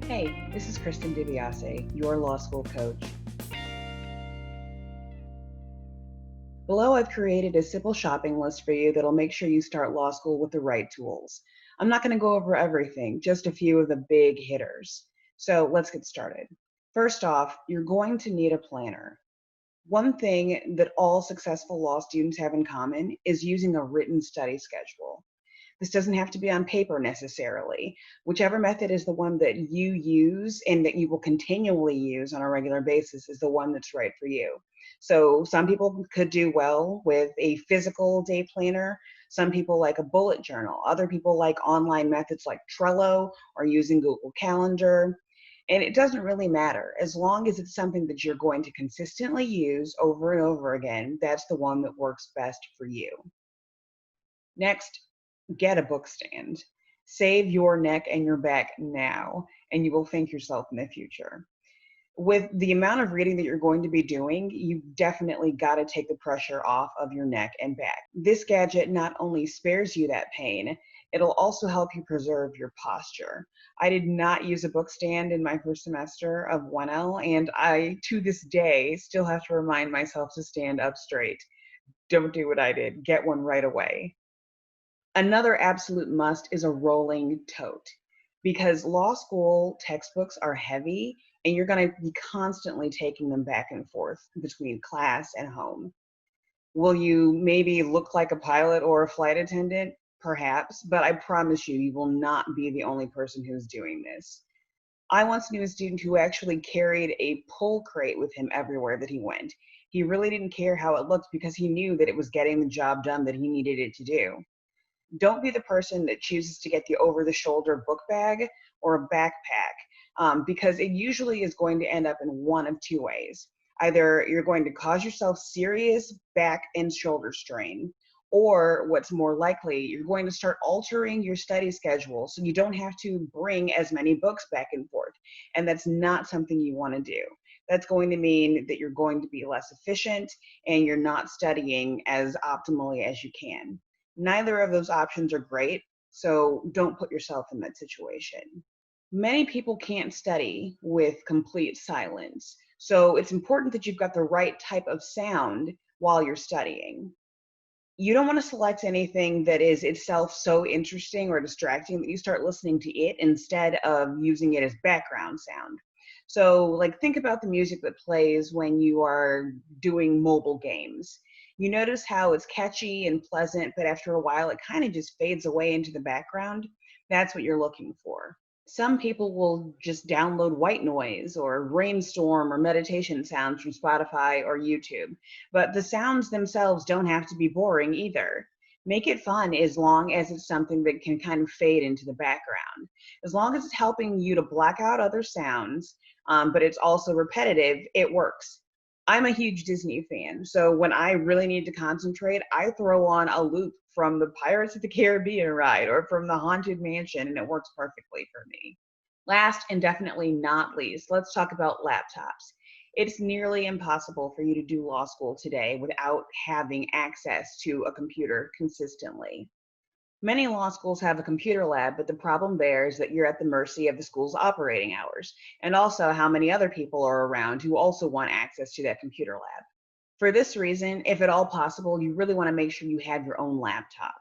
Hey, this is Kristin DiBiase, your law school coach. Below, I've created a simple shopping list for you that'll make sure you start law school with the right tools. I'm not going to go over everything, just a few of the big hitters. So let's get started. First off, you're going to need a planner. One thing that all successful law students have in common is using a written study schedule. This doesn't have to be on paper necessarily. Whichever method is the one that you use and that you will continually use on a regular basis is the one that's right for you. So some people could do well with a physical day planner. Some people like a bullet journal. Other people like online methods like Trello or using Google Calendar. And it doesn't really matter. As long as it's something that you're going to consistently use over and over again, that's the one that works best for you. Next, get a book stand. Save your neck and your back now, and you will thank yourself in the future. With the amount of reading that you're going to be doing, you've definitely got to take the pressure off of your neck and back. This gadget not only spares you that pain, it'll also help you preserve your posture. I did not use a book stand in my first semester of 1L, and I, to this day, still have to remind myself to stand up straight. Don't do what I did. Get one right away. Another absolute must is a rolling tote, because law school textbooks are heavy and you're going to be constantly taking them back and forth between class and home. Will you maybe look like a pilot or a flight attendant? Perhaps, but I promise you, you will not be the only person who's doing this. I once knew a student who actually carried a pull crate with him everywhere that he went. He really didn't care how it looked because he knew that it was getting the job done that he needed it to do. Don't be the person that chooses to get the over-the-shoulder book bag or a backpack, because it usually is going to end up in one of two ways. Either you're going to cause yourself serious back and shoulder strain, or what's more likely, you're going to start altering your study schedule so you don't have to bring as many books back and forth. And that's not something you want to do. That's going to mean that you're going to be less efficient and you're not studying as optimally as you can. Neither of those options are great, so don't put yourself in that situation. Many people can't study with complete silence, so it's important that you've got the right type of sound while you're studying. You don't want to select anything that is itself so interesting or distracting that you start listening to it instead of using it as background sound. So, like, think about the music that plays when you are doing mobile games. You notice how it's catchy and pleasant, but after a while it kind of just fades away into the background. That's what you're looking for. Some people will just download white noise or rainstorm or meditation sounds from Spotify or YouTube, but the sounds themselves don't have to be boring either. Make it fun as long as it's something that can kind of fade into the background. As long as it's helping you to block out other sounds, but it's also repetitive, it works. I'm a huge Disney fan, so when I really need to concentrate, I throw on a loop from the Pirates of the Caribbean ride or from the Haunted Mansion, and it works perfectly for me. Last and definitely not least, let's talk about laptops. It's nearly impossible for you to do law school today without having access to a computer consistently. Many law schools have a computer lab, but the problem there is that you're at the mercy of the school's operating hours, and also how many other people are around who also want access to that computer lab. For this reason, if at all possible, you really want to make sure you have your own laptop.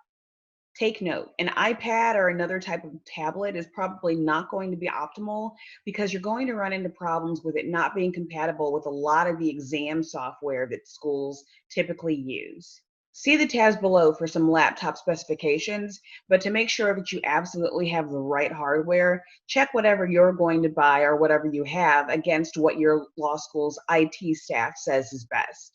Take note, an iPad or another type of tablet is probably not going to be optimal because you're going to run into problems with it not being compatible with a lot of the exam software that schools typically use. See the tabs below for some laptop specifications, but to make sure that you absolutely have the right hardware, check whatever you're going to buy or whatever you have against what your law school's IT staff says is best.